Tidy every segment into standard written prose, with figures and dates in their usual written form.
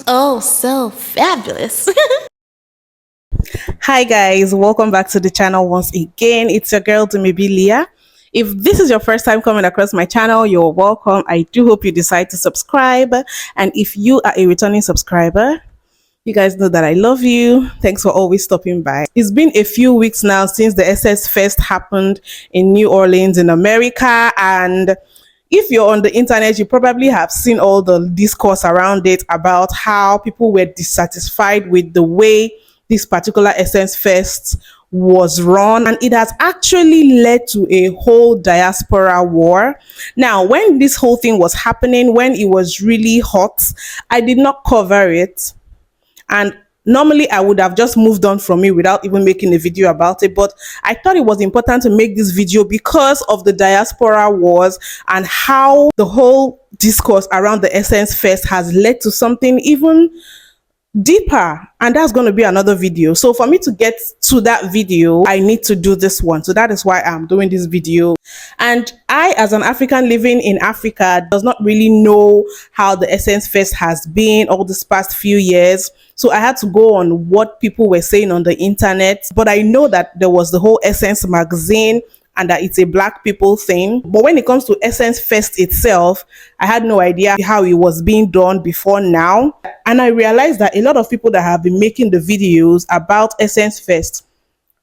Oh, so fabulous. Hi guys, welcome back to the channel once again. It's your girl Dumebi. If this is your first time coming across my channel, you're welcome. I do hope you decide to subscribe, and if you are a returning subscriber, you guys know that I love you. Thanks for always stopping by. It's been a few weeks now since the Essence Fest happened in New Orleans in America, and if you're on the internet, you probably have seen all the discourse around it about how people were dissatisfied with the way this particular Essence Fest was run, and it has actually led to a whole diaspora war. Now, when this whole thing was happening, when it was really hot, I did not cover it, and normally I would have just moved on from it without even making a video about it, but I thought it was important to make this video because of the diaspora wars and how the whole discourse around the Essence Fest has led to something even deeper, and that's going to be another video. So for me to get to that video, I need to do this one. So that is why I'm doing this video. And I, as an African living in Africa, does not really know how the Essence Fest has been all this past few years. So I had to go on what people were saying on the internet. But I know that there was the whole Essence magazine and that it's a Black people thing. But when it comes to Essence Fest itself, I had no idea how it was being done before now. And I realized that a lot of people that have been making the videos about Essence Fest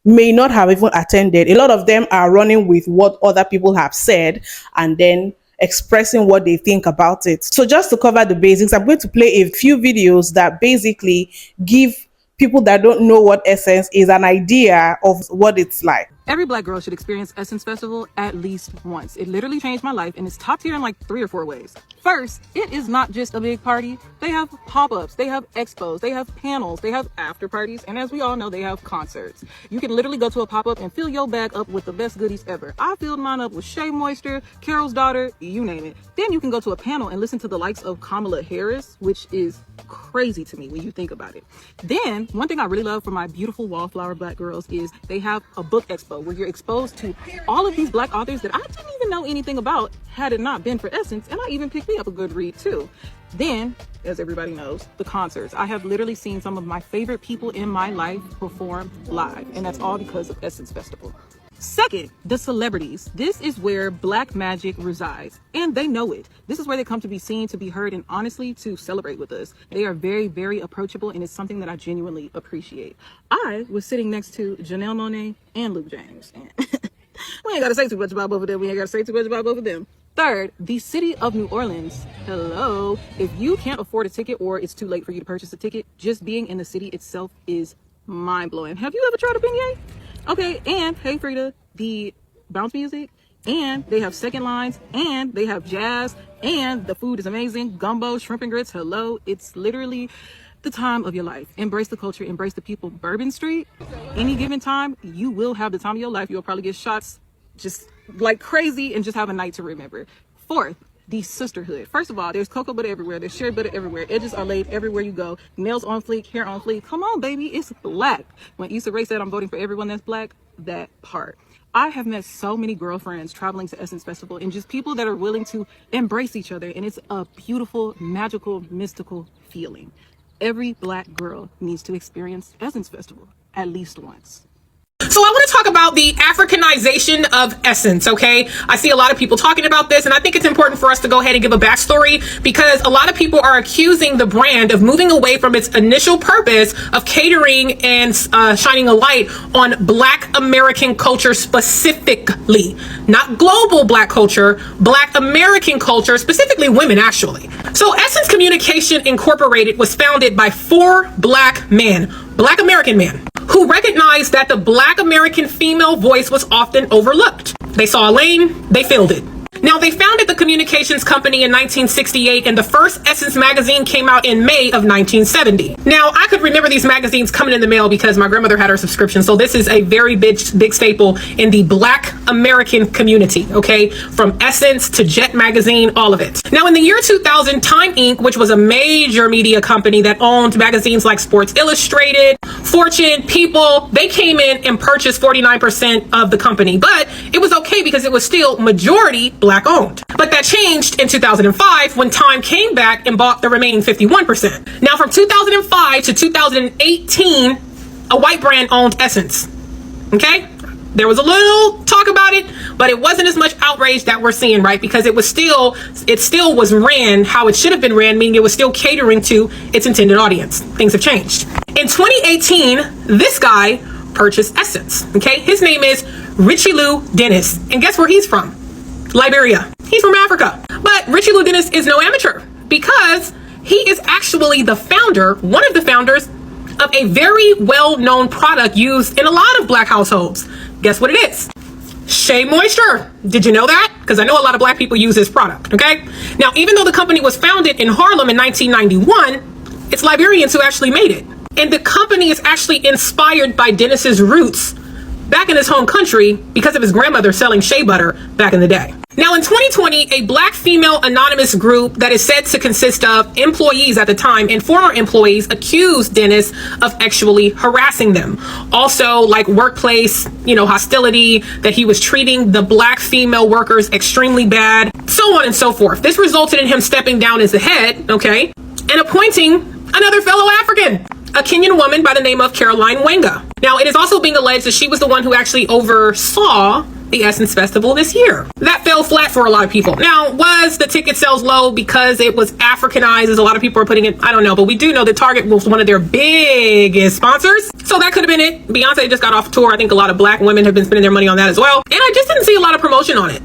may not have even attended. A lot of them are running with what other people have said and then expressing what they think about it. So just to cover the basics, I'm going to play a few videos that basically give people that don't know what Essence is an idea of what it's like. Every Black girl should experience Essence Festival at least once. It literally changed my life, and it's top tier in like 3 or 4 ways. First, it is not just a big party. They have pop-ups, they have expos, they have panels, they have after parties, and as we all know, they have concerts. You can literally go to a pop-up and fill your bag up with the best goodies ever. I filled mine up with Shea Moisture, Carol's Daughter, you name it. Then you can go to a panel and listen to the likes of Kamala Harris, which is crazy to me when you think about it. Then, one thing I really love for my beautiful wallflower Black girls is they have a book expo where you're exposed to all of these Black authors that I didn't even know anything about had it not been for Essence, and I even picked me up a good read too. Then, as everybody knows, the concerts. I have literally seen some of my favorite people in my life perform live, and that's all because of Essence Festival. Second, the celebrities. This is where Black magic resides, and they know it. This is where they come to be seen, to be heard, and honestly, to celebrate with us. They are very, very approachable, and it's something that I genuinely appreciate. I was sitting next to Janelle Monáe and Luke James. We ain't got to say too much about both of them. Third, the city of New Orleans. Hello. If you can't afford a ticket or it's too late for you to purchase a ticket, just being in the city itself is mind-blowing. Have you ever tried a beignet? Okay, and hey Frida, the bounce music, and they have second lines, and they have jazz, and the food is amazing. Gumbo, shrimp and grits, hello. It's literally the time of your life. Embrace the culture, embrace the people. Bourbon Street, any given time, you will have the time of your life. You'll probably get shots just like crazy and just have a night to remember. Fourth, the sisterhood. First of all, there's cocoa butter everywhere. There's shea butter everywhere. Edges are laid everywhere you go. Nails on fleek, hair on fleek. Come on, baby. It's Black. When Issa Rae said, I'm voting for everyone that's Black, that part. I have met so many girlfriends traveling to Essence Festival and just people that are willing to embrace each other. And it's a beautiful, magical, mystical feeling. Every Black girl needs to experience Essence Festival at least once. So I want to talk about the Africanization of Essence, okay? I see a lot of people talking about this, and I think it's important for us to go ahead and give a backstory because a lot of people are accusing the brand of moving away from its initial purpose of catering and shining a light on Black American culture specifically. Not global Black culture, Black American culture, specifically women, actually. So Essence Communication Incorporated was founded by 4 Black men, Black American men, who recognized that the Black American female voice was often overlooked. They saw a lane, they filled it. Now, they founded the communications company in 1968, and the first Essence magazine came out in May of 1970. Now, I could remember these magazines coming in the mail because my grandmother had her subscription, so this is a very big staple in the Black American community, okay? From Essence to Jet magazine, all of it. Now, in the year 2000, Time Inc., which was a major media company that owned magazines like Sports Illustrated, Fortune, People, they came in and purchased 49% of the company, but it was okay because it was still majority Black owned. But that changed in 2005 when Time came back and bought the remaining 51%. Now, from 2005 to 2018, a white brand owned Essence. Okay? There was a little talk about it, but it wasn't as much outrage that we're seeing, right? Because it still was ran how it should have been ran, meaning it was still catering to its intended audience. Things have changed. In 2018, this guy purchased Essence. Okay? His name is Richie Lou Dennis. And guess where he's from? Liberia. He's from Africa. But Richie Lou Dennis is no amateur because he is actually the founder, one of the founders of a very well-known product used in a lot of Black households. Guess what it is? Shea Moisture. Did you know that? Because I know a lot of Black people use this product, okay? Now, even though the company was founded in Harlem in 1991, it's Liberians who actually made it. And the company is actually inspired by Dennis's roots back in his home country because of his grandmother selling shea butter back in the day. Now, in 2020, a Black female anonymous group that is said to consist of employees at the time and former employees accused Dennis of actually harassing them. Also, like workplace, hostility, that he was treating the Black female workers extremely bad, so on and so forth. This resulted in him stepping down as the head, okay, and appointing another fellow African, a Kenyan woman by the name of Caroline Wenga. Now, it is also being alleged that she was the one who actually oversaw the Essence Festival this year. That fell flat for a lot of people. Now, was the ticket sales low because it was Africanized, as a lot of people are putting it? I don't know, but we do know that Target was one of their biggest sponsors, so that could have been it. Beyonce just got off tour. I think a lot of Black women have been spending their money on that as well, and I just didn't see a lot of promotion on it.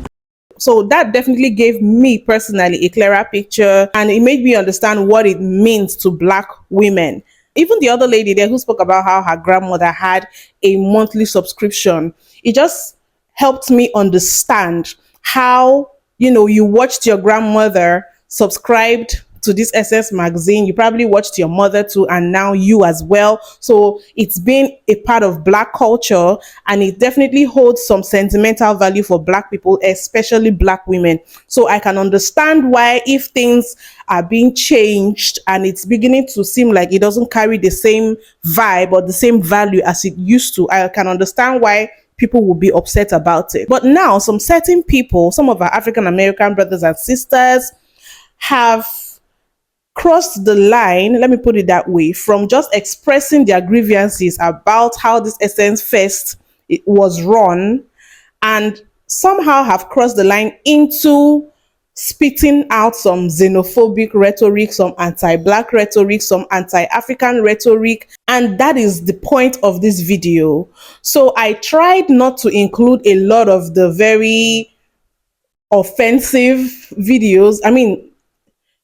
So that definitely gave me personally a clearer picture, and it made me understand what it means to Black women. Even the other lady there who spoke about how her grandmother had a monthly subscription, it just helped me understand how, you watched your grandmother subscribed to this Essence magazine. You probably watched your mother too, and now you as well. So it's been a part of Black culture, and it definitely holds some sentimental value for Black people, especially Black women. So I can understand why, if things are being changed and it's beginning to seem like it doesn't carry the same vibe or the same value as it used to, I can understand why people will be upset about it. But now some certain people, some of our African American brothers and sisters, have crossed the line, let me put it that way, from just expressing their grievances about how this Essence Fest was run, and somehow have crossed the line into spitting out some xenophobic rhetoric, some anti-Black rhetoric, some anti-African rhetoric, and that is the point of this video. So I tried not to include a lot of the very offensive videos. I mean,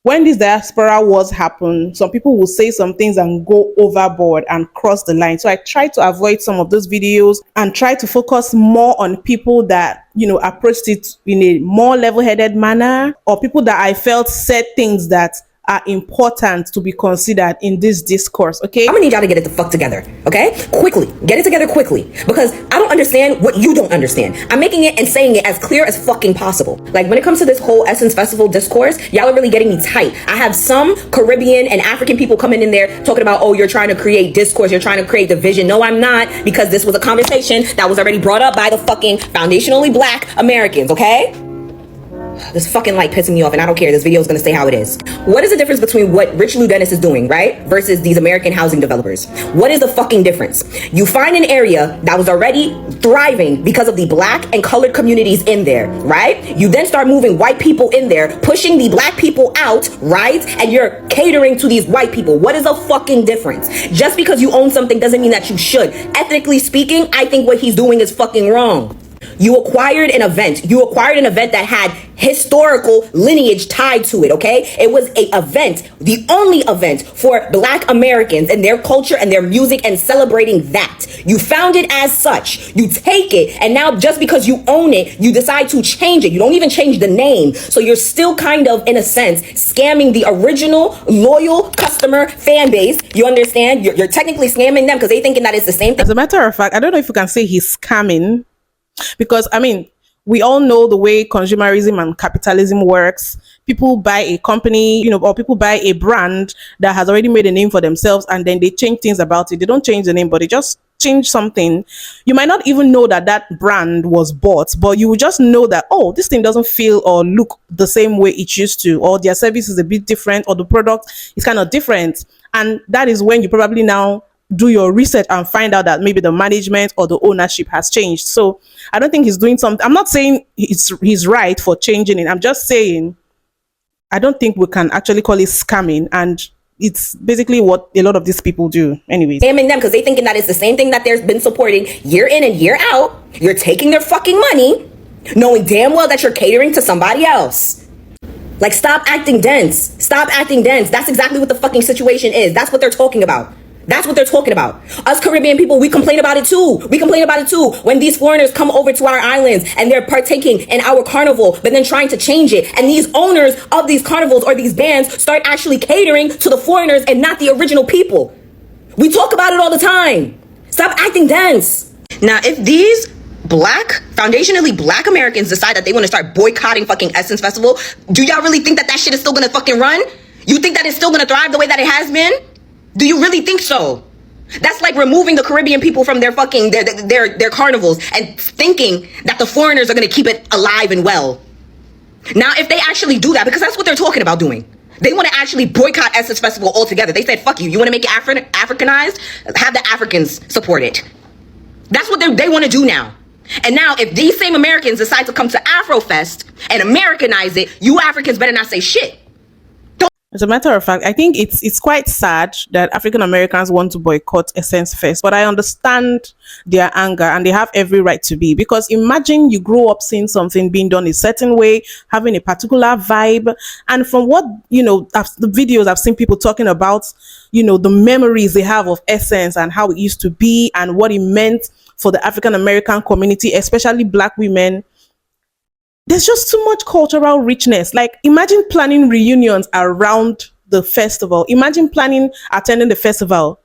when this diaspora wars happen, some people will say some things and go overboard and cross the line. So I try to avoid some of those videos and try to focus more on people that, approached it in a more level-headed manner, or people that I felt said things that are important to be considered in this discourse, okay? I'm gonna need y'all to get it the fuck together, okay? Quickly. Get it together quickly. Because I don't understand what you don't understand. I'm making it and saying it as clear as fucking possible. Like, when it comes to this whole Essence Festival discourse, y'all are really getting me tight. I have some Caribbean and African people coming in there talking about, oh, you're trying to create discourse, you're trying to create division. No, I'm not, because this was a conversation that was already brought up by the fucking foundationally Black Americans, okay? This fucking light pissing me off, and I don't care. This video is going to stay how it is. What is the difference between what Rich Lou Dennis is doing, right, versus these American housing developers? What is the fucking difference? You find an area that was already thriving because of the Black and colored communities in there, right? You then start moving white people in there, pushing the Black people out, right? And you're catering to these white people. What is the fucking difference? Just because you own something doesn't mean that you should. Ethnically speaking, I think what he's doing is fucking wrong. You acquired an event. You acquired an event that had historical lineage tied to it, okay? It was a event, the only event for Black Americans and their culture and their music and celebrating that. You found it as such. You take it, and now just because you own it, you decide to change it. You don't even change the name. So you're still kind of, in a sense, scamming the original loyal customer fan base. You understand? You're technically scamming them because they thinking that it's the same thing. As a matter of fact, I don't know if you can say he's scamming, because I mean, we all know the way consumerism and capitalism works. People buy a company, or people buy a brand that has already made a name for themselves, and then they change things about it. They don't change the name, but they just change something. You might not even know that that brand was bought, but you will just know that, oh, this thing doesn't feel or look the same way it used to, or their service is a bit different, or the product is kind of different. And that is when you probably now do your research and find out that maybe the management or the ownership has changed. So I don't think he's doing something. I'm not saying he's right for changing it. I'm just saying I don't think we can actually call it scamming, and it's basically what a lot of these people do anyways. Scamming them because they thinking that it's the same thing that they've been supporting year in and year out. You're taking their fucking money, knowing damn well that you're catering to somebody else. Like, stop acting dense. Stop acting dense. That's exactly what the fucking situation is. That's what they're talking about. That's what they're talking about. Us Caribbean people, we complain about it too. We complain about it too. When these foreigners come over to our islands and they're partaking in our carnival, but then trying to change it. And these owners of these carnivals or these bands start actually catering to the foreigners and not the original people. We talk about it all the time. Stop acting dense. Now, if these foundationally black Americans decide that they want to start boycotting fucking Essence Festival, do y'all really think that that shit is still gonna fucking run? You think that it's still gonna thrive the way that it has been? Do you really think so? That's like removing the Caribbean people from their fucking their carnivals and thinking that the foreigners are gonna keep it alive and well. Now, if they actually do that, because that's what they're talking about doing, they want to actually boycott Essence Festival altogether. They said, "Fuck you. You want to make it Africanized? Have the Africans support it." That's what they want to do now. And now, if these same Americans decide to come to Afrofest and Americanize it, you Africans better not say shit. As a matter of fact, I think it's quite sad that African Americans want to boycott Essence Fest, but I understand their anger, and they have every right to be, because imagine you grow up seeing something being done a certain way, having a particular vibe, and from what, the videos I've seen people talking about, the memories they have of Essence and how it used to be and what it meant for the African American community, especially Black women. There's just too much cultural richness. Like, imagine planning reunions around the festival. Imagine attending the festival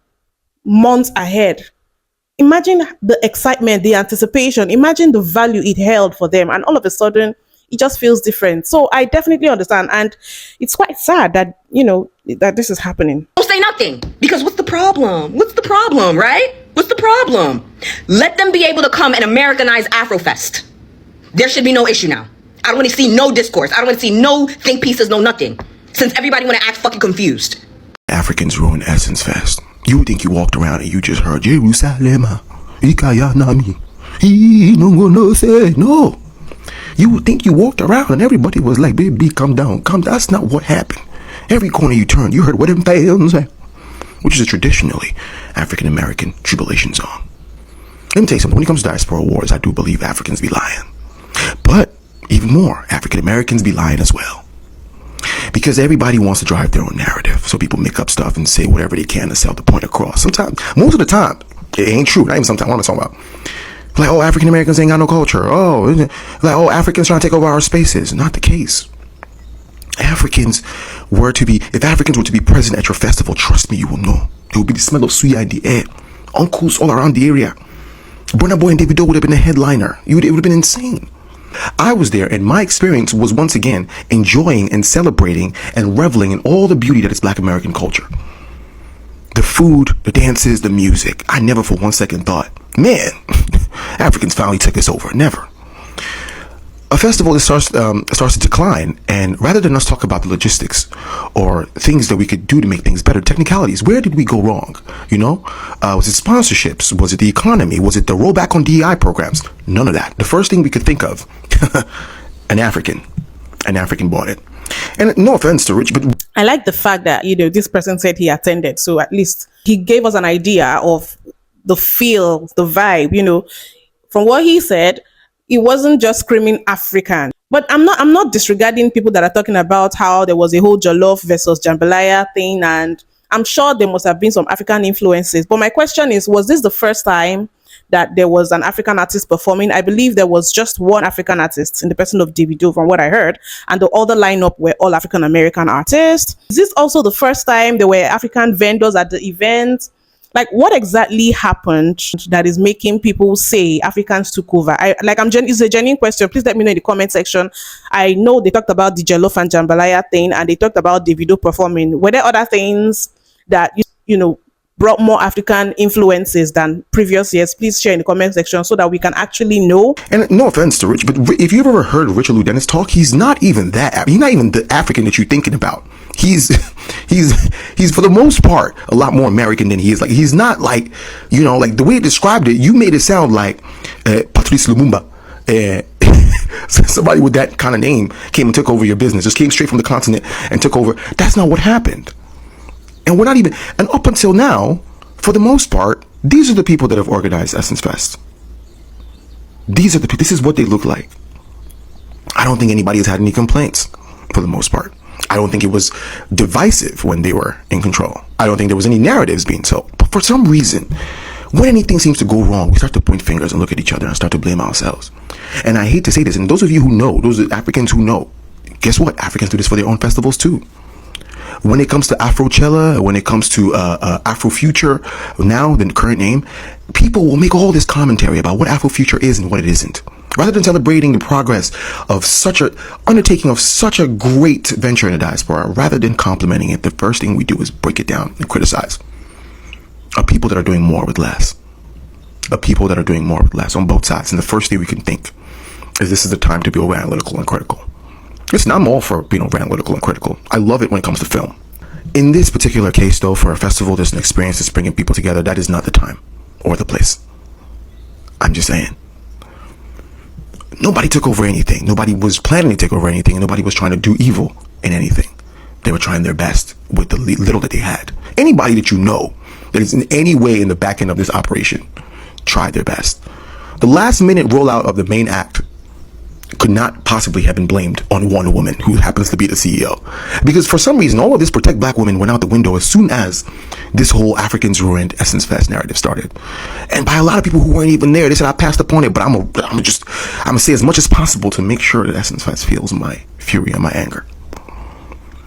months ahead. Imagine the excitement, the anticipation. Imagine the value it held for them. And all of a sudden, it just feels different. So I definitely understand. And it's quite sad that, that this is happening. Don't say nothing, because what's the problem? What's the problem, right? What's the problem? Let them be able to come and Americanize Afrofest. There should be no issue now. I don't want to see no discourse. I don't want to see no think pieces, no nothing. Since everybody want to act fucking confused. Africans ruin Essence Fest. You think you walked around and you just heard Jerusalem, Ikayanami, no say no. You would think you walked around and everybody was like, baby, come down. That's not what happened. Every corner you turned, you heard what them fans say, which is a traditionally African American tribulation song. Let me tell you something. When it comes to diaspora wars, I do believe Africans be lying. But even more, African Americans be lying as well. Because everybody wants to drive their own narrative. So people make up stuff and say whatever they can to sell the point across. Sometimes, most of the time, it ain't true. Not even sometimes, what I'm talking about. Like, oh, African Americans ain't got no culture. Africans trying to take over our spaces. Not the case. If Africans were to be present at your festival, trust me, you will know. There will be the smell of suya in the air. Uncles all around the area. Burna Boy and Davido would have been the headliner. It would have been insane. I was there, and my experience was once again enjoying and celebrating and reveling in all the beauty that is Black American culture. The food, the dances, the music. I never for 1 second thought, man, Africans finally took us over. Never. A festival that starts to decline, and rather than us talk about the logistics or things that we could do to make things better, technicalities, where did we go wrong? Was it sponsorships? Was it the economy? Was it the rollback on DEI programs? None of that. The first thing we could think of, an African bought it. And no offense to Rich, but I like the fact that, this person said he attended. So at least he gave us an idea of the feel, the vibe, from what he said. it wasn't just screaming African. But I'm not disregarding people that are talking about how there was a whole Jollof versus Jambalaya thing, and I'm sure there must have been some African influences. But my question is, was this the first time that there was an African artist performing? I believe there was just one African artist in the person of Davido, from what I heard, and the other lineup were all African American artists. Is this also the first time there were African vendors at the event? Like, what exactly happened that is making people say Africans took over? It's a genuine question. Please let me know in the comment section. I know they talked about the Jollof and Jambalaya thing, and they talked about Davido performing. Were there other things that you know brought more African influences than previous years? Please share in the comment section so that we can actually know. And no offense to Rich, but if you've ever heard Richard Lou Dennis talk, he's not even that. He's not even the African that you're thinking about. He's for the most part a lot more American than he is. Like, he's not like, like the way it described it, you made it sound like Patrice Lumumba. Somebody with that kind of name came and took over your business, just came straight from the continent and took over. That's not what happened. And we're not even, and up until now, for the most part, these are the people that have organized Essence Fest. This is what they look like. I don't think anybody has had any complaints for the most part. I don't think it was divisive when they were in control. I don't think there was any narratives being told. But for some reason, when anything seems to go wrong, we start to point fingers and look at each other and start to blame ourselves. And I hate to say this, and those of you who know, those Africans who know, guess what? Africans do this for their own festivals too. When it comes to Afrochella, when it comes to Afrofuture, now the current name, people will make all this commentary about what Afrofuture is and what it isn't. Rather than celebrating the progress of such a undertaking of such a great venture in the diaspora, rather than complimenting it, the first thing we do is break it down and criticize. Of people that are doing more with less. Of people that are doing more with less on both sides. And the first thing we can think is this is the time to be over analytical and critical. Listen, I'm all for being over analytical and critical. I love it when it comes to film. In this particular case, though, for a festival, there's an experience that's bringing people together. That is not the time or the place. I'm just saying. Nobody took over anything. Nobody was planning to take over anything. And nobody was trying to do evil in anything. They were trying their best with the little that they had. Anybody that you know that is in any way in the back end of this operation tried their best. The last minute rollout of the main act could not possibly have been blamed on one woman who happens to be the CEO. Because for some reason, all of this protect black women went out the window as soon as this whole Africans ruined Essence Fest narrative started. And by a lot of people who weren't even there, they said, I passed upon it, but I'm gonna say as much as possible to make sure that Essence Fest feels my fury and my anger.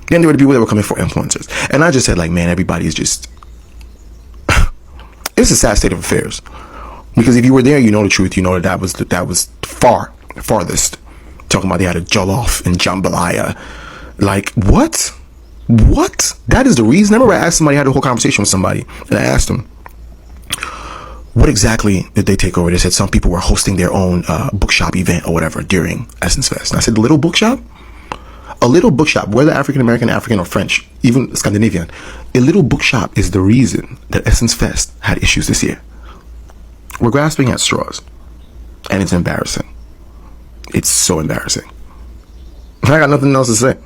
Then there were the people that were coming for influencers. And I just said, like, man, everybody is just, it's a sad state of affairs. Because if you were there, you know the truth. You know that was farthest. Talking about they had a jollof and jambalaya. Like, what? That is the reason. I remember I asked somebody, I had a whole conversation with somebody, and I asked them, what exactly did they take over? They said some people were hosting their own bookshop event or whatever during Essence Fest. And I said, the little bookshop? A little bookshop, whether African-American, African, or French, even Scandinavian, a little bookshop is the reason that Essence Fest had issues this year. We're grasping at straws, and it's embarrassing. It's so embarrassing. I got nothing else to say.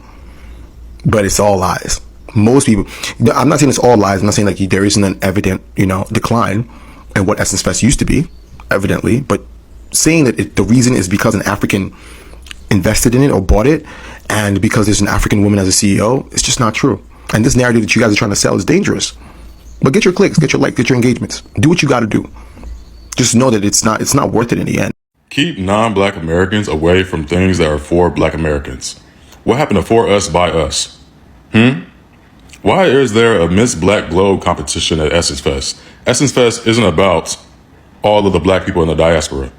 But it's all lies. Most people, I'm not saying it's all lies. I'm not saying like there isn't an evident, decline in what Essence Fest used to be, evidently. But saying that the reason is because an African invested in it or bought it, and because there's an African woman as a CEO, it's just not true. And this narrative that you guys are trying to sell is dangerous. But get your clicks, get your likes, get your engagements. Do what you got to do. Just know that it's not worth it in the end. Keep non-black Americans away from things that are for black Americans. What happened to For Us by Us? Why is there a Miss Black Globe competition at Essence Fest? Essence Fest isn't about all of the black people in the diaspora.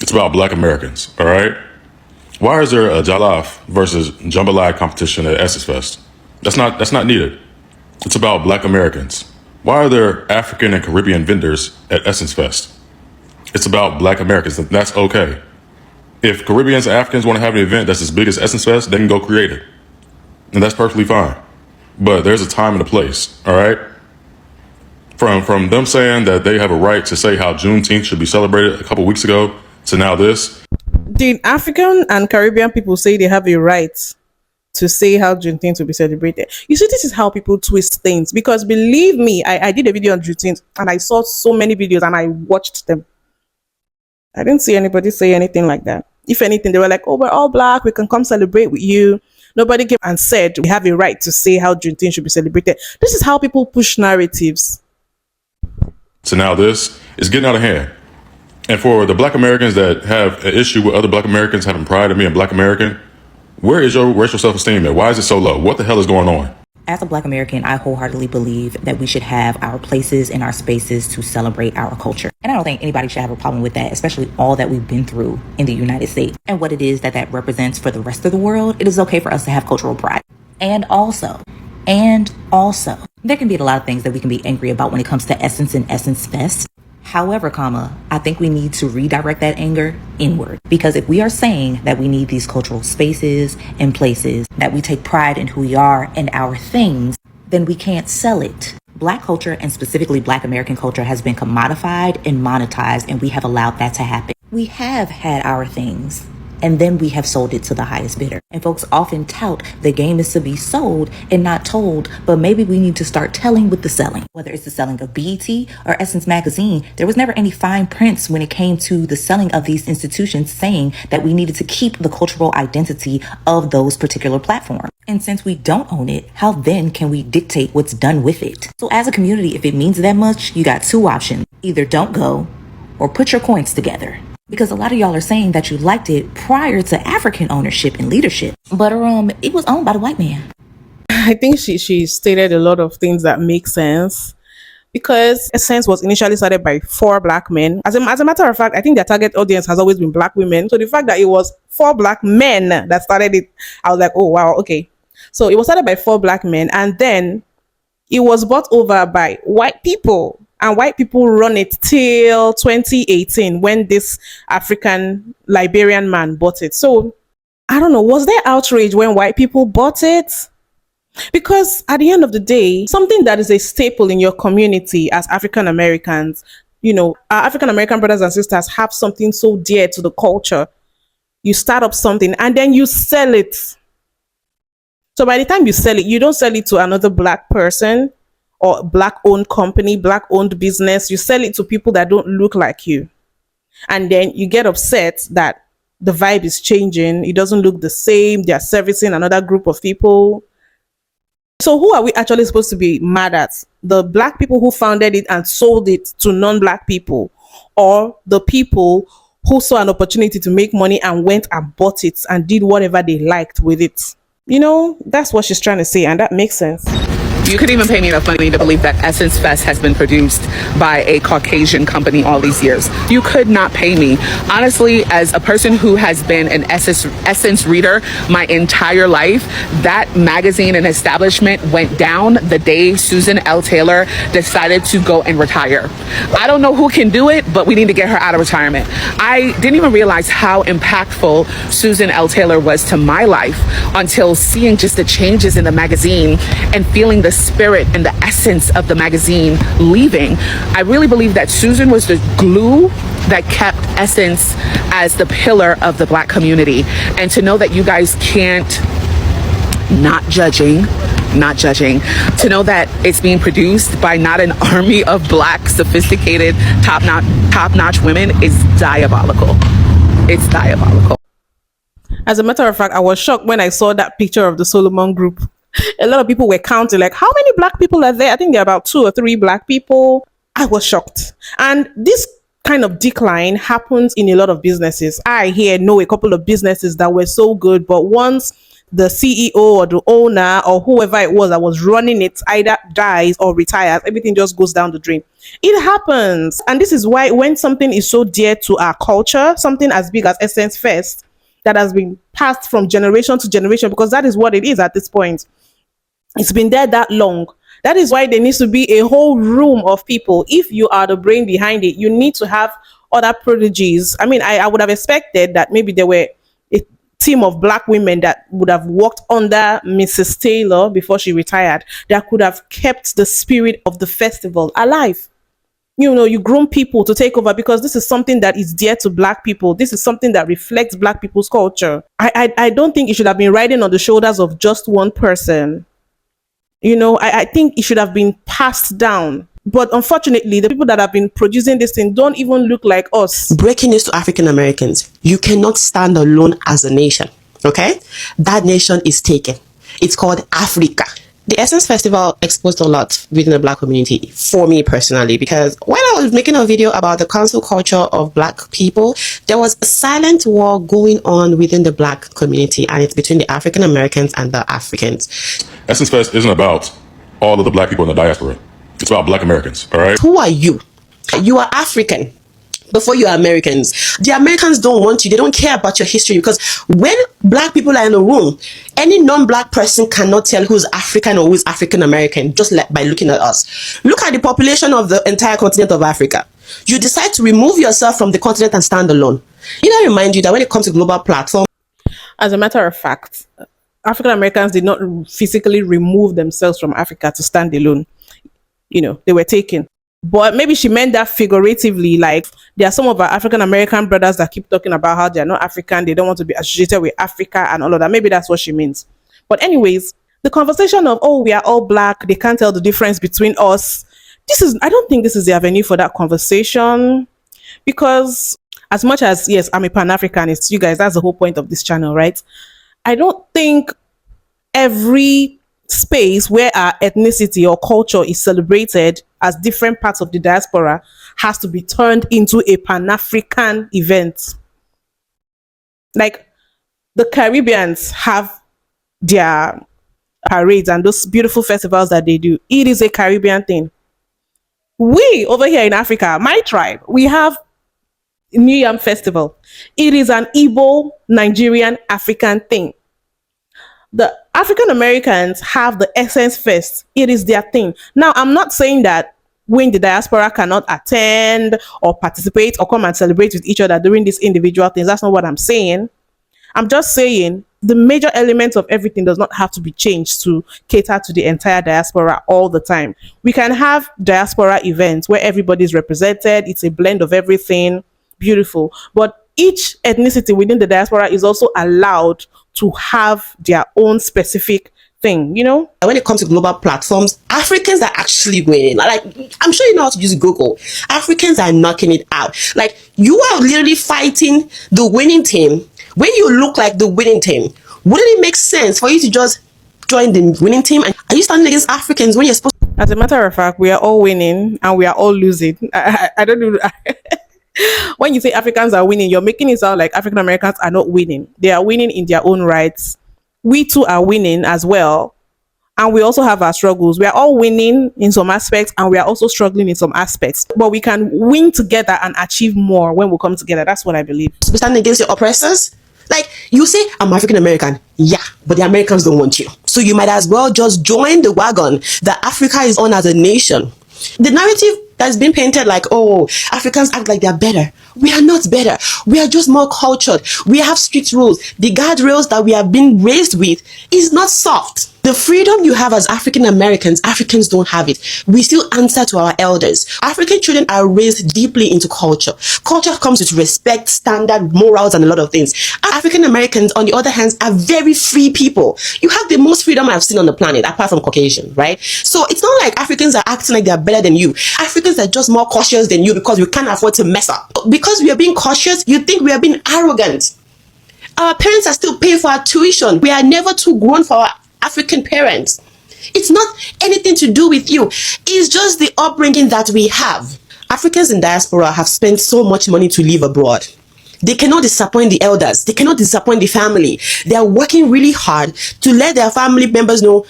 It's about black Americans, all right? Why is there a Jollof versus Jambalaya competition at Essence Fest? That's not needed. It's about black Americans. Why are there African and Caribbean vendors at Essence Fest? It's about black Americans, and that's okay. If Caribbeans and Africans want to have an event that's as big as Essence Fest, they can go create it. And that's perfectly fine. But there's a time and a place, all right? From them saying that they have a right to say how Juneteenth should be celebrated a couple weeks ago to now this. Did African and Caribbean people say they have a right to say how Juneteenth will be celebrated? You see, this is how people twist things. Because believe me, I did a video on Juneteenth and I saw so many videos and I watched them. I didn't see anybody say anything like that. If anything, they were like, oh, we're all black. We can come celebrate with you. Nobody came and said we have a right to say how Juneteenth should be celebrated. This is how people push narratives. So now this is getting out of hand. And for the black Americans that have an issue with other black Americans having pride in being black American, where is your racial self-esteem at? Why is it so low? What the hell is going on? As a black American, I wholeheartedly believe that we should have our places and our spaces to celebrate our culture. And I don't think anybody should have a problem with that, especially all that we've been through in the United States and what it is that that represents for the rest of the world. It is okay for us to have cultural pride. And also, there can be a lot of things that we can be angry about when it comes to Essence and Essence Fest. However, I think we need to redirect that anger inward. Because if we are saying that we need these cultural spaces and places, that we take pride in who we are and our things, then we can't sell it. Black culture, and specifically Black American culture, has been commodified and monetized, and we have allowed that to happen. We have had our things, and then we have sold it to the highest bidder. And folks often tout the game is to be sold and not told, but maybe we need to start telling with the selling. Whether it's the selling of BET or Essence Magazine, there was never any fine prints when it came to the selling of these institutions saying that we needed to keep the cultural identity of those particular platforms. And since we don't own it, how then can we dictate what's done with it? So as a community, if it means that much, you got two options. Either don't go or put your coins together. Because a lot of y'all are saying that you liked it prior to African ownership and leadership. But it was owned by the white man. I think she stated a lot of things that make sense. Because Essence was initially started by 4 black men. As a matter of fact, I think their target audience has always been black women. So the fact that it was 4 black men that started it, I was like, oh, wow, okay. So it was started by 4 black men. And then it was bought over by white people. And white people run it till 2018 when this African Liberian man bought it. So I don't know, was there outrage when white people bought it? Because at the end of the day, something that is a staple in your community as African Americans, our African American brothers and sisters have something so dear to the culture. You start up something and then you sell it. So by the time you sell it, you don't sell it to another black person or black-owned company, black-owned business. You sell it to people that don't look like you. And then you get upset that the vibe is changing. It doesn't look the same. They're servicing another group of people. So who are we actually supposed to be mad at? The black people who founded it and sold it to non-black people, or the people who saw an opportunity to make money and went and bought it and did whatever they liked with it? That's what she's trying to say, and that makes sense. You could even pay me enough money to believe that Essence Fest has been produced by a Caucasian company all these years. You could not pay me. Honestly, as a person who has been an Essence reader my entire life, that magazine and establishment went down the day Susan L. Taylor decided to go and retire. I don't know who can do it, but we need to get her out of retirement. I didn't even realize how impactful Susan L. Taylor was to my life until seeing just the changes in the magazine and feeling the spirit and the essence of the magazine leaving. I really believe that Susan was the glue that kept Essence as the pillar of the black community. And to know that you guys can't, not judging, to know that it's being produced by not an army of black, sophisticated, top-notch women is diabolical. It's diabolical. As a matter of fact, I was shocked when I saw that picture of the Solomon group. A lot of people were counting, like, how many black people are there? I think there are about 2 or 3 black people. I was shocked. And this kind of decline happens in a lot of businesses. I know a couple of businesses that were so good, but once the CEO or the owner or whoever it was that was running it either dies or retires, everything just goes down the drain. It happens. And this is why when something is so dear to our culture, something as big as Essence Fest, that has been passed from generation to generation, because that is what it is at this point. It's been there that long. That is why there needs to be a whole room of people. If you are the brain behind it, you need to have other prodigies. I mean, I would have expected that maybe there were a team of black women that would have worked under Mrs. Taylor before she retired, that could have kept the spirit of the festival alive. You groom people to take over, because this is something that is dear to black people. This is something that reflects black people's culture. I don't think it should have been riding on the shoulders of just one person. I think it should have been passed down. But unfortunately, the people that have been producing this thing don't even look like us. Breaking news to African Americans: you cannot stand alone as a nation. Okay, that nation is taken. It's called Africa. The Essence Festival exposed a lot within the Black community for me personally, because when I was making a video about the cancel culture of Black people, there was a silent war going on within the Black community, and it's between the African Americans and the Africans. Essence Fest isn't about all of the Black people in the diaspora. It's about Black Americans, all right? Who are you? You are African before you are Americans. The Americans don't want you. They don't care about your history, because when Black people are in a room, any non-Black person cannot tell who's African or who's African American just by looking at us. Look at the population of the entire continent of Africa. You decide to remove yourself from the continent and stand alone. I remind you that when it comes to global platform, As a matter of fact, African Americans did not physically remove themselves from Africa to stand alone. They were taken. But maybe she meant that figuratively, like there are some of our African American brothers that keep talking about how they're not African, they don't want to be associated with Africa and all of that. Maybe that's what she means. But anyways, the conversation of, oh, we are all Black, they can't tell the difference between us. I don't think this is the avenue for that conversation, because as much as, yes, I'm a Pan-Africanist, you guys, that's the whole point of this channel, right? I don't think every space where our ethnicity or culture is celebrated as different parts of the diaspora has to be turned into a Pan-African event. Like the Caribbeans have their parades and those beautiful festivals that they do. It is a Caribbean thing. We over here in Africa, my tribe, we have New Yam Festival. It is an Igbo, Nigerian, African thing. The African Americans have the Essence Fest. It is their thing. Now, I'm not saying that when the diaspora cannot attend or participate or come and celebrate with each other during these individual things. That's not what I'm saying. I'm just saying the major elements of everything does not have to be changed to cater to the entire diaspora all the time. We can have diaspora events where everybody's represented. It's a blend of everything. Beautiful. But each ethnicity within the diaspora is also allowed to have their own specific thing, When it comes to global platforms, Africans are actually winning. Like, I'm sure you know how to use Google. Africans are knocking it out. Like, you are literally fighting the winning team. When you look like the winning team, wouldn't it make sense for you to just join the winning team? And are you standing against Africans when you're supposed to? As a matter of fact, we are all winning and we are all losing. I don't know. When you say Africans are winning, you're making it sound like African Americans are not winning. They are winning in their own rights. We too are winning as well. And we also have our struggles. We are all winning in some aspects and we are also struggling in some aspects. But we can win together and achieve more when we come together. That's what I believe. To be standing against your oppressors? Like, you say, I'm African American. Yeah, but the Americans don't want you. So you might as well just join the wagon that Africa is on as a nation. The narrative that's been painted like, oh, Africans act like they're better. We are not better. We are just more cultured. We have strict rules. The guardrails that we have been raised with is not soft. The freedom you have as African Americans, Africans don't have it. We still answer to our elders. African children are raised deeply into culture. Culture comes with respect, standard, morals, and a lot of things. African Americans, on the other hand, are very free people. You have the most freedom I've seen on the planet, apart from Caucasian, right? So it's not like Africans are acting like they're better than you. Africans are just more cautious than you because we can't afford to mess up. Because we are being cautious, you think we are being arrogant. Our parents are still paying for our tuition. We are never too grown for our African parents. It's not anything to do with you. It's just the upbringing that we have. Africans in diaspora have spent so much money to live abroad. They cannot disappoint the elders. They cannot disappoint the family. They are working really hard to let their family members know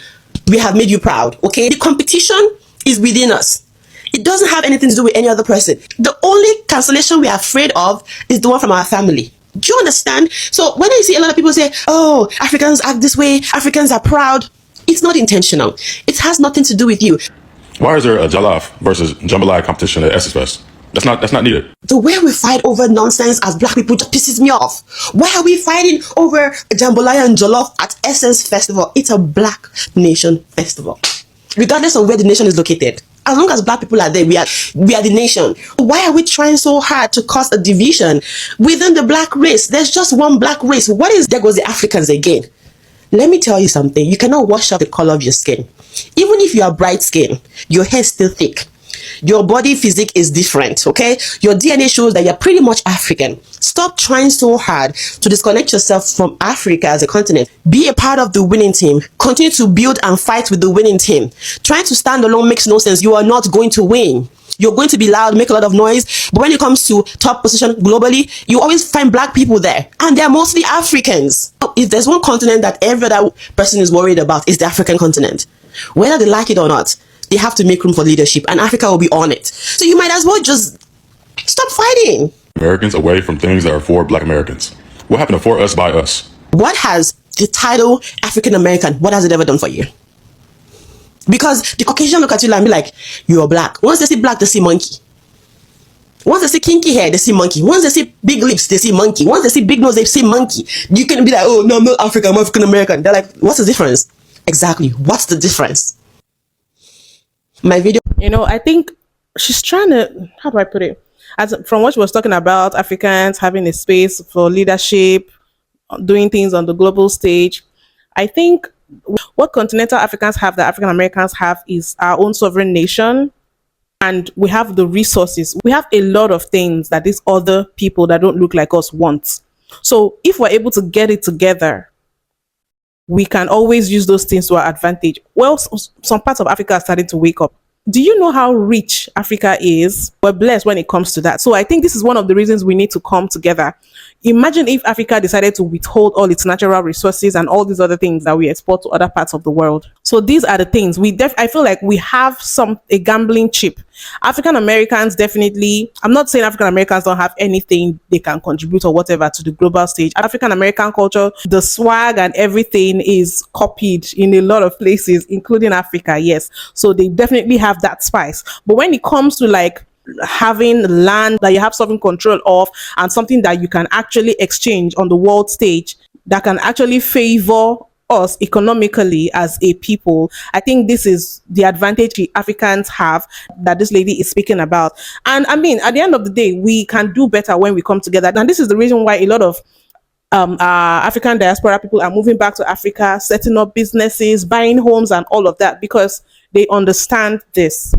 we have made you proud. Okay? The competition is within us. It doesn't have anything to do with any other person. The only cancellation we are afraid of is the one from our family. Do you understand? So when I see a lot of people say, oh, Africans act this way, Africans are proud, it's not intentional. It has nothing to do with you. Why is there a Jollof versus Jambalaya competition at Essence Fest? That's not needed. The way we fight over nonsense as Black people just pisses me off. Why are we fighting over jambalaya and jollof at Essence Festival? It's a Black nation festival. Regardless of where the nation is located. As long as Black people are there, we are the nation. Why are we trying so hard to cause a division within the Black race? There's just one Black race. There goes the Africans again. Let me tell you something. You cannot wash out the color of your skin. Even if you are bright skin, your hair is still thick. Your body physique is different, okay? Your DNA shows that you're pretty much African. Stop trying so hard to disconnect yourself from Africa as a continent. Be a part of the winning team. Continue to build and fight with the winning team. Trying to stand alone makes no sense. You are not going to win. You're going to be loud, make a lot of noise, but when it comes to top position globally, you always find black people there, and they're mostly Africans. If there's one continent that every other person is worried about, is the African continent. Whether they like it or not, they have to make room for leadership, and Africa will be on it. So you might as well just stop fighting. Americans away from things that are for Black Americans. What happened to for us by us? What has the title African American, what has it ever done for you? Because the Caucasian look at you and be like, you're black. Once they see black, they see monkey. Once they see kinky hair, they see monkey. Once they see big lips, they see monkey. Once they see big nose, they see monkey. You can be like, oh, no, I'm not African, I'm African American. They're like, what's the difference? Exactly. What's the difference? My video. You know, I think she's trying to, how do I put it? As from what she was talking about, Africans having a space for leadership, doing things on the global stage. I think what continental Africans have that African Americans have is our own sovereign nation. And we have the resources. We have a lot of things that these other people that don't look like us want. So if we're able to get it together, we can always use those things to our advantage. Well, some parts of Africa are starting to wake up. Do you know how rich Africa is? We're blessed when it comes to that. So I think this is one of the reasons we need to come together. Imagine if Africa decided to withhold all its natural resources and all these other things that we export to other parts of the world. So these are the things I feel like we have a gambling chip. African Americans definitely, I'm not saying African Americans don't have anything they can contribute or whatever to the global stage. African American culture, the swag and everything is copied in a lot of places, including Africa, yes. So they definitely have that spice. But when it comes to like having land that you have sovereign control of and something that you can actually exchange on the world stage that can actually favor us economically as a people, I think this is the advantage the Africans have that this lady is speaking about. And I mean, at the end of the day, we can do better when we come together. And this is the reason why a lot of African diaspora people are moving back to Africa, setting up businesses, buying homes and all of that, because they understand this.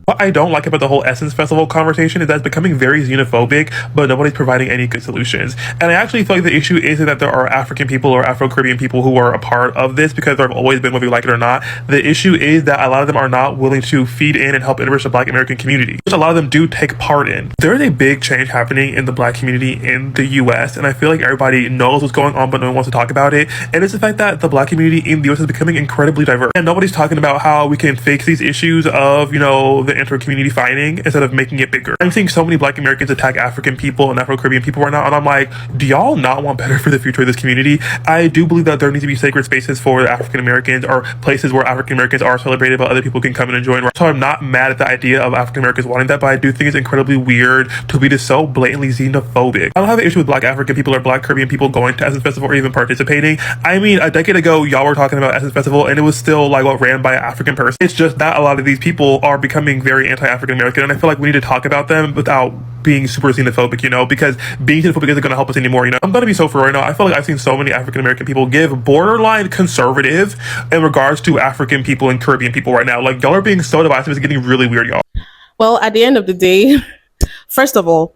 What I don't like about the whole Essence Festival conversation is that it's becoming very xenophobic, but nobody's providing any good solutions. And I actually feel like the issue isn't that there are African people or Afro-Caribbean people who are a part of this, because there have always been, whether you like it or not. The issue is that a lot of them are not willing to feed in and help enrich the Black American community, which a lot of them do take part in. There is a big change happening in the Black community in the US, and I feel like everybody knows what's going on, but no one wants to talk about it. And it's the fact that the Black community in the US is becoming incredibly diverse. And nobody's talking about how we can fix these issues of, you know, the inter-community fighting instead of making it bigger. I'm seeing so many Black Americans attack African people and Afro-Caribbean people right now, and I'm like, do y'all not want better for the future of this community? I do believe that there needs to be sacred spaces for African Americans, or places where African Americans are celebrated but other people can come in and join. So I'm not mad at the idea of African Americans wanting that, but I do think it's incredibly weird to be just so blatantly xenophobic. I don't have an issue with Black African people or Black Caribbean people going to Essence Festival or even participating. I mean, a decade ago, y'all were talking about Essence Festival and it was still like what ran by an African person. It's just that a lot of these people are becoming very anti-African American, and I feel like we need to talk about them without being super xenophobic, you know, because being xenophobic isn't going to help us anymore, you know. I'm going to be so for right now. I feel like I've seen so many African American people give borderline conservative in regards to African people and Caribbean people right now. Like, y'all are being so divisive. It's getting really weird, y'all. Well, at the end of the day, first of all,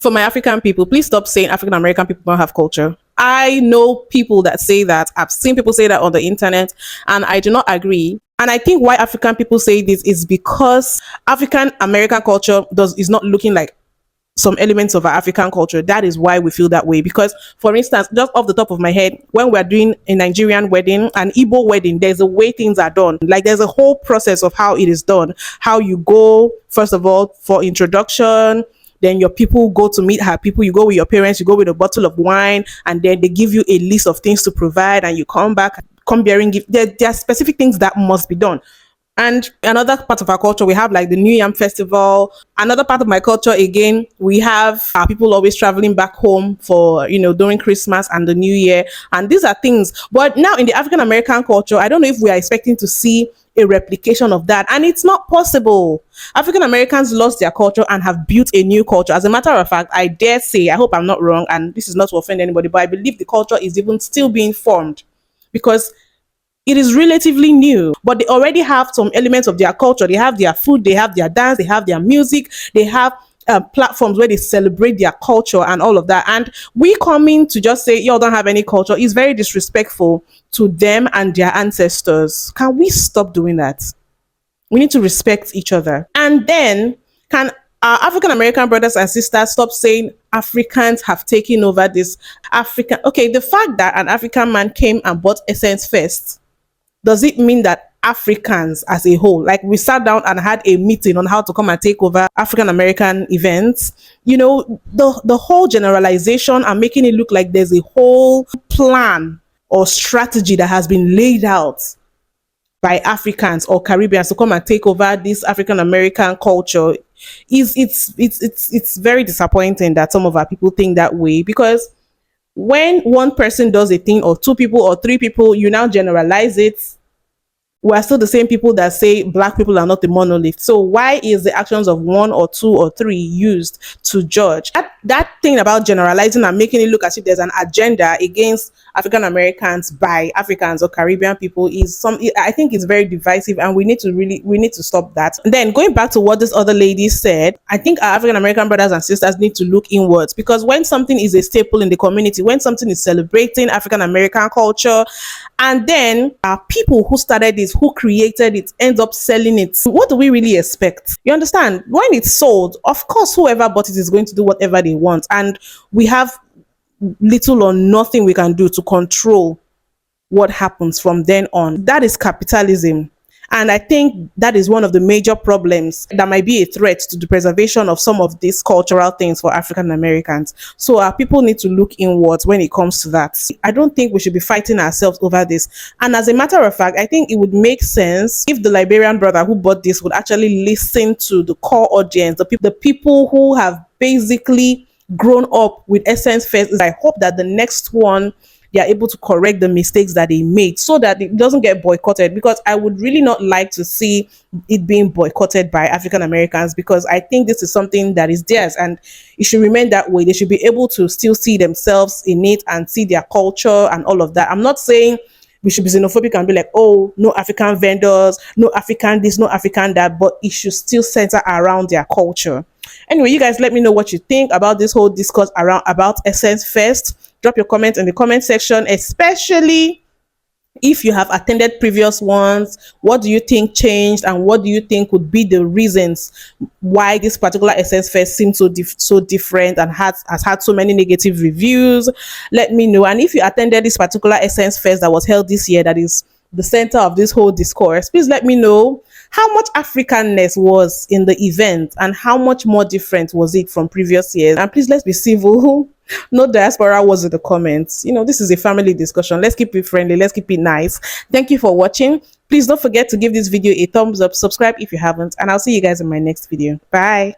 for my African people, please stop saying African American people don't have culture. I know people that say that. I've seen people say that on the internet, and I do not agree. And I think why African people say this is because African American culture is not looking like some elements of our African culture. That is why we feel that way. Because, for instance, just off the top of my head, when we're doing a Nigerian wedding, an Igbo wedding, there's a way things are done. Like, there's a whole process of how it is done. How you go, first of all, for introduction. Then your people go to meet her people. You go with your parents, you go with a bottle of wine, and then they give you a list of things to provide, and you come back, come bearing gift. There are specific things that must be done. And another part of our culture, we have like the New Yam Festival. Another part of my culture, again, we have our people always traveling back home for, you know, during Christmas and the New Year. And these are things. But now in the African American culture, I don't know if we are expecting to see a replication of that. And it's not possible. African Americans lost their culture and have built a new culture. As a matter of fact, I dare say, I hope I'm not wrong, and this is not to offend anybody, but I believe the culture is even still being formed, because It is relatively new, but they already have some elements of their culture. They have their food, they have their dance, they have their music, they have platforms where they celebrate their culture and all of that. And we coming to just say y'all don't have any culture is very disrespectful to them and their ancestors. Can we stop doing that? We need to respect each other. And then can our African American brothers and sisters stop saying Africans have taken over this African? Okay, the fact that an African man came and bought Essence first, does it mean that Africans as a whole, like we sat down and had a meeting on how to come and take over African American events? You know, the whole generalization and making it look like there's a whole plan or strategy that has been laid out by Africans or Caribbeans to come and take over this African American culture is it's very disappointing that some of our people think that way, because when one person does a thing or two people or three people, you now generalize it. We're still the same people that say black people are not the monolith. So why is the actions of one or two or three used to judge? That thing about generalizing and making it look as if there's an agenda against African Americans by Africans or Caribbean people is I think it's very divisive, and we need to stop that. And then going back to what this other lady said, I think our African American brothers and sisters need to look inwards, because when something is a staple in the community, when something is celebrating African American culture, and then our people who started this, who created it, end up selling it, what do we really expect? You understand? When it's sold, of course, whoever bought it is going to do whatever they want, and we have little or nothing we can do to control what happens from then on. That is capitalism. And I think that is one of the major problems that might be a threat to the preservation of some of these cultural things for African Americans. So our people need to look inwards when it comes to that. I don't think we should be fighting ourselves over this. And as a matter of fact, I think it would make sense if the Liberian brother who bought this would actually listen to the core audience, the people who have basically grown up with Essence Fest. I hope that the next one, they are able to correct the mistakes that they made so that it doesn't get boycotted, because I would really not like to see it being boycotted by African Americans, because I think this is something that is theirs and it should remain that way. They should be able to still see themselves in it and see their culture and all of that. I'm not saying we should be xenophobic and be like, oh, no African vendors, no African this, no African that, but it should still center around their culture. Anyway, you guys let me know what you think about this whole discourse about Essence Fest. Drop your comments in the comment section, especially if you have attended previous ones. What do you think changed, and what do you think would be the reasons why this particular Essence Fest seems so different and has had so many negative reviews? Let me know. And if you attended this particular Essence Fest that was held this year, that is the center of this whole discourse, please let me know how much Africanness was in the event and how much more different was it from previous years. And please, let's be civil. No diaspora was in the comments. You know, this is a family discussion. Let's keep it friendly. Let's keep it nice. Thank you for watching. Please don't forget to give this video a thumbs up, subscribe if you haven't, and I'll see you guys in my next video. Bye.